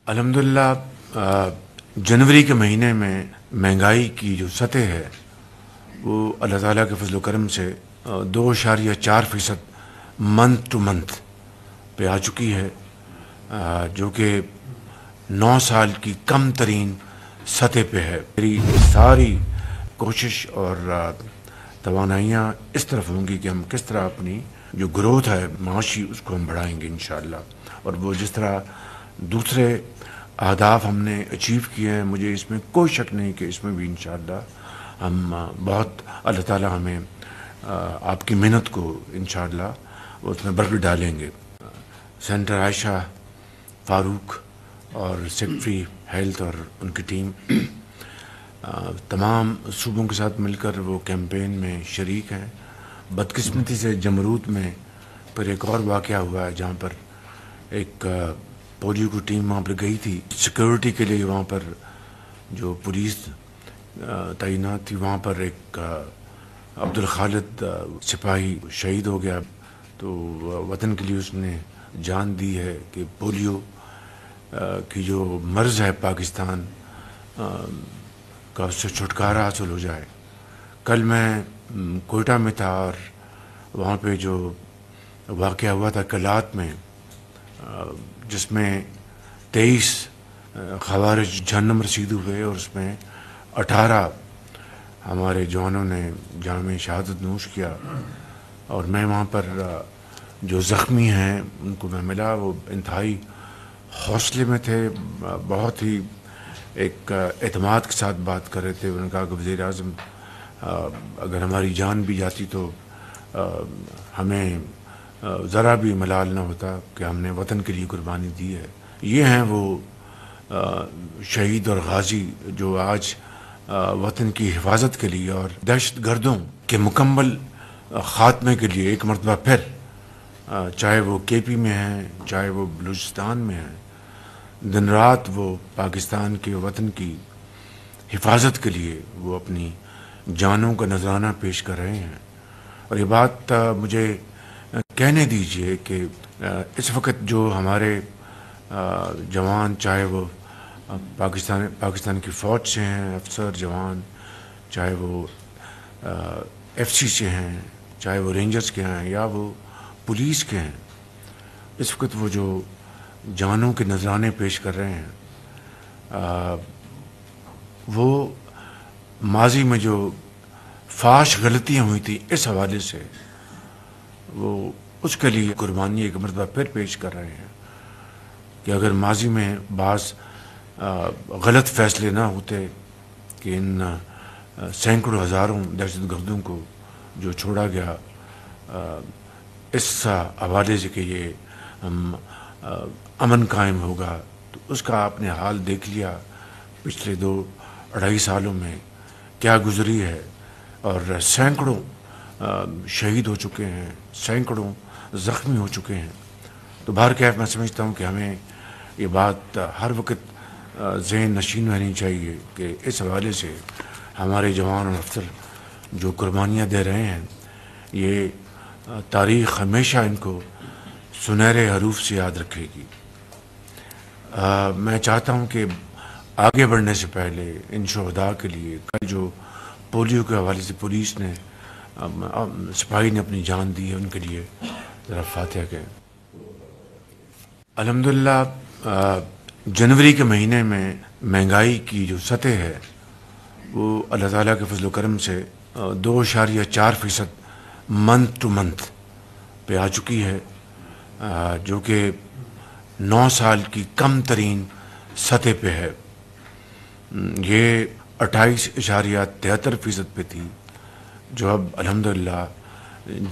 الحمدللہ جنوری کے مہینے میں مہنگائی کی جو سطح ہے وہ اللہ تعالیٰ کے فضل و کرم سے 2.4% منتھ ٹو منتھ پہ آ چکی ہے، جو کہ 9 سال کی کم ترین سطح پہ ہے۔ میری ساری کوشش اور توانائیاں اس طرف ہوں گی کہ ہم کس طرح اپنی جو گروتھ ہے معاشی اس کو ہم بڑھائیں گے انشاءاللہ، اور وہ جس طرح دوسرے اہداف ہم نے اچیو کیے ہیں، مجھے اس میں کوئی شک نہیں کہ اس میں بھی انشاءاللہ ہم بہت اللہ تعالیٰ ہمیں آپ کی محنت کو انشاءاللہ اس میں برکت ڈالیں گے۔ سینٹر عائشہ فاروق اور سیکٹری ہیلتھ اور ان کی ٹیم تمام صوبوں کے ساتھ مل کر وہ کیمپین میں شریک ہیں۔ بدقسمتی سے جمرود میں پھر ایک اور واقعہ ہوا ہے جہاں پر ایک پولیو کی ٹیم وہاں پر گئی تھی سیکیورٹی کے لیے، وہاں پر جو پولیس تعینات تھی وہاں پر ایک عبدالخالد سپاہی شہید ہو گیا، تو وطن کے لیے اس نے جان دی ہے کہ پولیو کی جو مرض ہے پاکستان کا اس سے چھٹکارا حاصل ہو جائے۔ کل میں کوئٹہ میں تھا اور وہاں پہ جو واقعہ ہوا تھا کلات میں، جس میں 23 خوارج جہنم رسید ہوئے اور اس میں 18 ہمارے جوانوں نے جام شہادت نوش کیا، اور میں وہاں پر جو زخمی ہیں ان کو میں ملا، وہ انتہائی حوصلے میں تھے، بہت ہی ایک اعتماد کے ساتھ بات کر رہے تھے۔ انہوں نے کہا کہ وزیر اعظم اگر ہماری جان بھی جاتی تو ہمیں ذرا بھی ملال نہ ہوتا کہ ہم نے وطن کے لیے قربانی دی ہے۔ یہ ہیں وہ شہید اور غازی جو آج وطن کی حفاظت کے لیے اور دہشت گردوں کے مکمل خاتمے کے لیے ایک مرتبہ پھر، چاہے وہ کے پی میں ہیں، چاہے وہ بلوچستان میں ہیں، دن رات وہ پاکستان کے وطن کی حفاظت کے لیے وہ اپنی جانوں کا نذرانہ پیش کر رہے ہیں۔ اور یہ بات مجھے کہنے دیجئے کہ اس وقت جو ہمارے جوان، چاہے وہ پاکستان کی فوج سے ہیں افسر جوان، چاہے وہ ایف سی سے ہیں، چاہے وہ رینجرز کے ہیں یا وہ پولیس کے ہیں، اس وقت وہ جو جانوں کے نذرانے پیش کر رہے ہیں، وہ ماضی میں جو فاش غلطیاں ہوئی تھیں اس حوالے سے وہ اس کے لیے قربانی ایک مرتبہ پھر پیش کر رہے ہیں کہ اگر ماضی میں بعض غلط فیصلے نہ ہوتے کہ ان سینکڑوں ہزاروں دہشت گردوں کو جو چھوڑا گیا اس حوالے سے کہ یہ امن قائم ہوگا، تو اس کا آپ نے حال دیکھ لیا پچھلے 2-2.5 سالوں میں کیا گزری ہے، اور سینکڑوں شہید ہو چکے ہیں، سینکڑوں زخمی ہو چکے ہیں۔ تو بہرکیف میں سمجھتا ہوں کہ ہمیں یہ بات ہر وقت ذہن نشین رہنی چاہیے کہ اس حوالے سے ہمارے جوان اور افسر جو قربانیاں دے رہے ہیں، یہ تاریخ ہمیشہ ان کو سنہرے حروف سے یاد رکھے گی۔ میں چاہتا ہوں کہ آگے بڑھنے سے پہلے ان شہداء کے لیے، کل جو پولیو کے حوالے سے پولیس نے سپاہی نے اپنی جان دی ہے، ان کے لیے ذرا فاتحہ کہیں۔ الحمدللہ جنوری کے مہینے میں مہنگائی کی جو سطح ہے وہ اللہ تعالیٰ کے فضل و کرم سے 2.4% منتھ ٹو منتھ پہ آ چکی ہے، جو کہ 9 سال کی کم ترین سطح پہ ہے۔ یہ 28.73% پہ تھی، جو اب الحمدللہ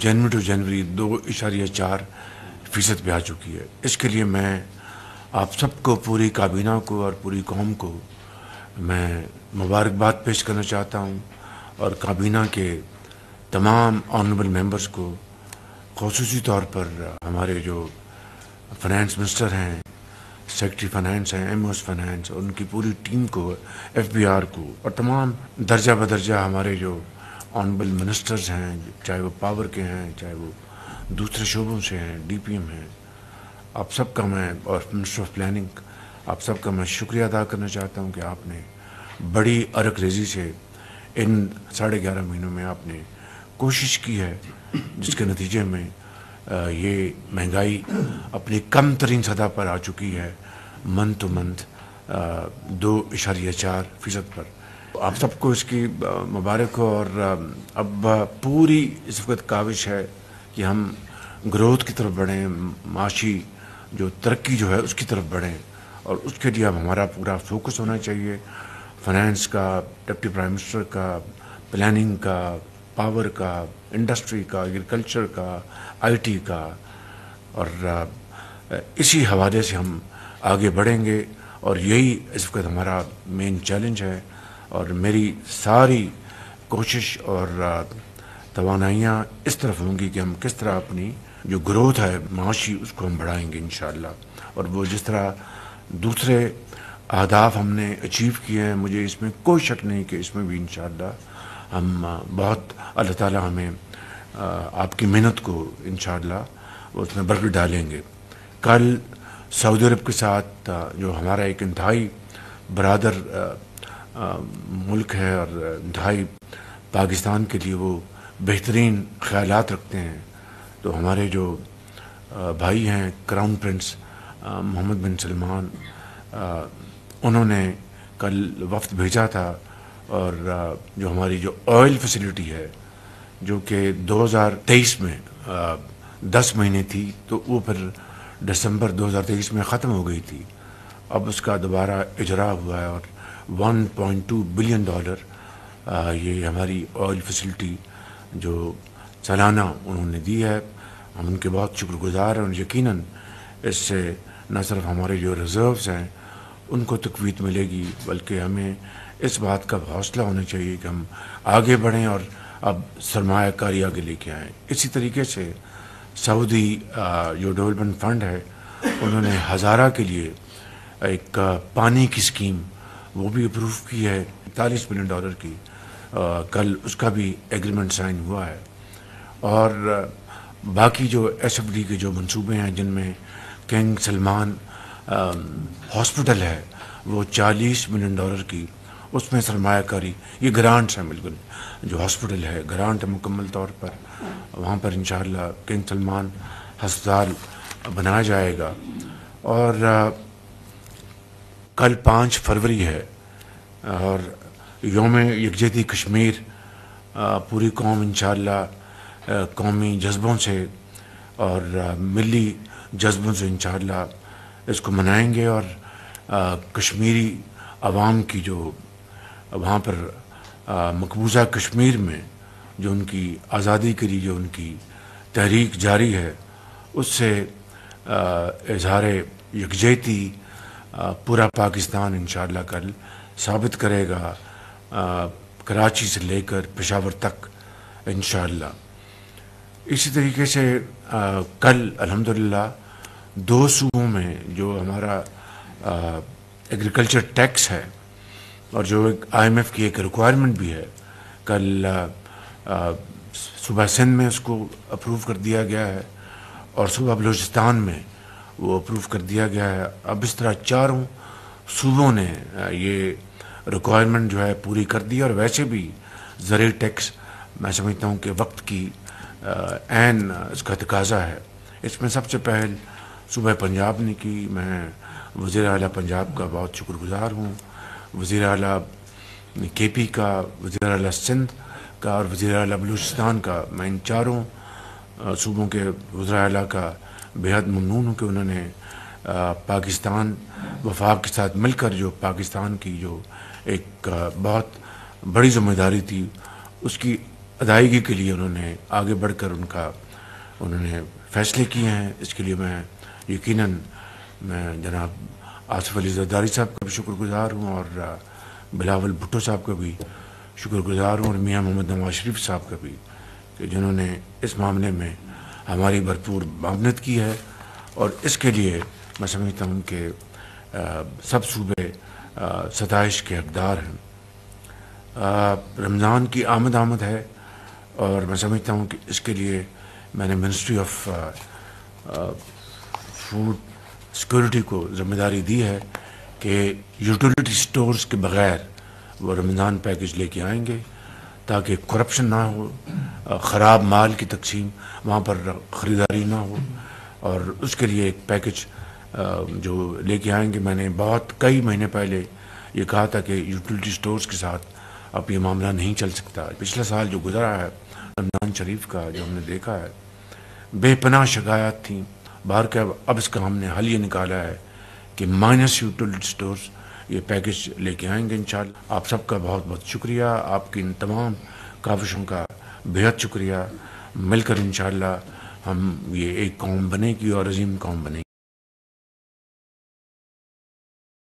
جنوری ٹو جنوری 2.4% پہ آ چکی ہے۔ اس کے لیے میں آپ سب کو، پوری کابینہ کو اور پوری قوم کو میں مبارکباد پیش کرنا چاہتا ہوں، اور کابینہ کے تمام آنریبل ممبرز کو، خصوصی طور پر ہمارے جو فنانس منسٹر ہیں، سیکٹری فنانس ہیں، ایم اوز فنانس، اور ان کی پوری ٹیم کو، ایف بی آر کو، اور تمام درجہ بدرجہ ہمارے جو آنریبل منسٹرز ہیں، چاہے وہ پاور کے ہیں، چاہے وہ دوسرے شعبوں سے ہیں، ڈی پی ایم ہیں، آپ سب کا میں، اور منسٹر آف پلاننگ، آپ سب کا میں شکریہ ادا کرنا چاہتا ہوں کہ آپ نے بڑی عرق ریزی سے ان 11.5 مہینوں میں آپ نے کوشش کی ہے، جس کے نتیجے میں یہ مہنگائی اپنی کم ترین سطح پر آ چکی ہے، منتھ ٹو منتھ 2.4% پر۔ آپ سب کو اس کی مبارک ہو، اور اب پوری اس وقت کاوش ہے کہ ہم گروتھ کی طرف بڑھیں، معاشی جو ترقی جو ہے اس کی طرف بڑھیں، اور اس کے لیے اب ہمارا پورا فوکس ہونا چاہیے، فائنانس کا، ڈپٹی پرائم منسٹر کا، پلاننگ کا، پاور کا، انڈسٹری کا، ایگریکلچر کا، آئی ٹی کا، اور اسی حوالے سے ہم آگے بڑھیں گے، اور یہی اس وقت ہمارا مین چیلنج ہے، اور میری ساری کوشش اور توانائیاں اس طرف ہوں گی کہ ہم کس طرح اپنی جو گروتھ ہے معاشی اس کو ہم بڑھائیں گے انشاءاللہ، اور وہ جس طرح دوسرے اہداف ہم نے اچیو کیے ہیں، مجھے اس میں کوئی شک نہیں کہ اس میں بھی انشاءاللہ ہم بہت اللہ تعالیٰ ہمیں آپ کی محنت کو انشاءاللہ اس میں برکت ڈالیں گے۔ کل سعودی عرب کے ساتھ جو ہمارا ایک انتہائی برادر ملک ہے، اور انتہائی پاکستان کے لیے وہ بہترین خیالات رکھتے ہیں، تو ہمارے جو بھائی ہیں کراؤن پرنس محمد بن سلمان، انہوں نے کل وفد بھیجا تھا، اور جو ہماری جو آئل فیسیلیٹی ہے جو کہ 2023 میں 10 مہینے تھی، تو وہ پھر دسمبر 2023 میں ختم ہو گئی تھی، اب اس کا دوبارہ اجرا ہوا ہے، اور $1.2 بلین یہ ہماری آئل فیسلٹی جو سالانہ انہوں نے دی ہے، ہم ان کے بہت شکر گزار ہیں، اور یقیناً اس سے نہ صرف ہمارے جو ریزروز ہیں ان کو تقویت ملے گی، بلکہ ہمیں اس بات کا حوصلہ ہونا چاہیے کہ ہم آگے بڑھیں اور اب سرمایہ کاری آگے لے کے آئیں۔ اسی طریقے سے سعودی جو ڈیولپمنٹ فنڈ ہے، انہوں نے ہزارہ کے لیے ایک پانی کی اسکیم وہ بھی اپروو کی ہے $41 بلین کی، کل اس کا بھی ایگریمنٹ سائن ہوا ہے، اور باقی جو ایس ایف ڈی کے جو منصوبے ہیں جن میں کنگ سلمان ہاسپٹل ہے وہ $40 ملین کی، اس میں سرمایہ کاری، یہ گرانٹس ہیں، بالکل جو ہاسپٹل ہے گرانٹ ہے مکمل طور پر، وہاں پر انشاءاللہ کنگ سلمان ہسپتال بنایا جائے گا، اور کل 5 فروری ہے اور یوم یکجہتی کشمیر، پوری قوم انشاءاللہ قومی جذبوں سے اور ملی جذبوں سے انشاءاللہ اس کو منائیں گے، اور کشمیری عوام کی جو وہاں پر مقبوضہ کشمیر میں جو ان کی آزادی کے لیے جو ان کی تحریک جاری ہے، اس سے اظہار یکجہتی پورا پاکستان انشاءاللہ کل ثابت کرے گا، کراچی سے لے کر پشاور تک انشاءاللہ۔ اسی طریقے سے کل الحمدللہ 2 صوبوں میں جو ہمارا ایگریکلچر ٹیکس ہے، اور جو ایک آئی ایم ایف کی ایک ریکوائرمنٹ بھی ہے، کل صوبہ سندھ میں اس کو اپروو کر دیا گیا ہے، اور صوبہ بلوچستان میں وہ اپروو کر دیا گیا ہے۔ اب اس طرح 4 صوبوں نے یہ ریکوائرمنٹ جو ہے پوری کر دی، اور ویسے بھی زرعی ٹیکس میں سمجھتا ہوں کہ وقت کی عین اس کا تقاضا ہے۔ اس میں سب سے پہل صوبہ پنجاب نے کی، میں وزیر اعلیٰ پنجاب کا بہت شکر گزار ہوں، وزیر اعلیٰ کے پی کا، وزیر اعلیٰ سندھ کا، اور وزیر اعلیٰ بلوچستان کا، میں ان 4 صوبوں کے وزراء اعلیٰ کا بےحد ممنون ہوں کہ انہوں نے پاکستان وفاق کے ساتھ مل کر جو پاکستان کی جو ایک بہت بڑی ذمہ داری تھی اس کی ادائیگی کے لیے انہوں نے آگے بڑھ کر انہوں نے فیصلے کیے ہیں۔ اس کے لیے میں یقیناً جناب آصف علی زرداری صاحب کا بھی شکر گزار ہوں، اور بلاول بھٹو صاحب کا بھی شکر گزار ہوں، اور میاں محمد نواز شریف صاحب کا بھی، کہ جنہوں نے اس معاملے میں ہماری بھرپور معاونت کی ہے، اور اس کے لیے میں سمجھتا ہوں کہ سب صوبے ستائش کے حقدار ہیں۔ رمضان کی آمد ہے، اور میں سمجھتا ہوں کہ اس کے لیے میں نے منسٹری آف فوڈ سیکورٹی کو ذمہ داری دی ہے کہ یوٹیلیٹی سٹورز کے بغیر وہ رمضان پیکج لے کے آئیں گے تاکہ کرپشن نہ ہو، خراب مال کی تقسیم وہاں پر خریداری نہ ہو، اور اس کے لیے ایک پیکج جو لے کے آئیں گے. میں نے کئی مہینے پہلے یہ کہا تھا کہ یوٹیلیٹی سٹورز کے ساتھ اب یہ معاملہ نہیں چل سکتا. پچھلا سال جو گزرا ہے رمضان شریف کا، جو ہم نے دیکھا ہے، بے پناہ شکایات تھیں. باہر کے اب اس کا ہم نے حل یہ نکالا ہے کہ مائنس یوٹیلیٹی سٹورز یہ پیکج لے کے آئیں گے انشاءاللہ. آپ سب کا بہت بہت شکریہ، آپ کی ان تمام کاوشوں کا بہت شکریہ. مل کر انشاءاللہ ہم یہ ایک قوم بنے گی اور عظیم قوم بنے گی.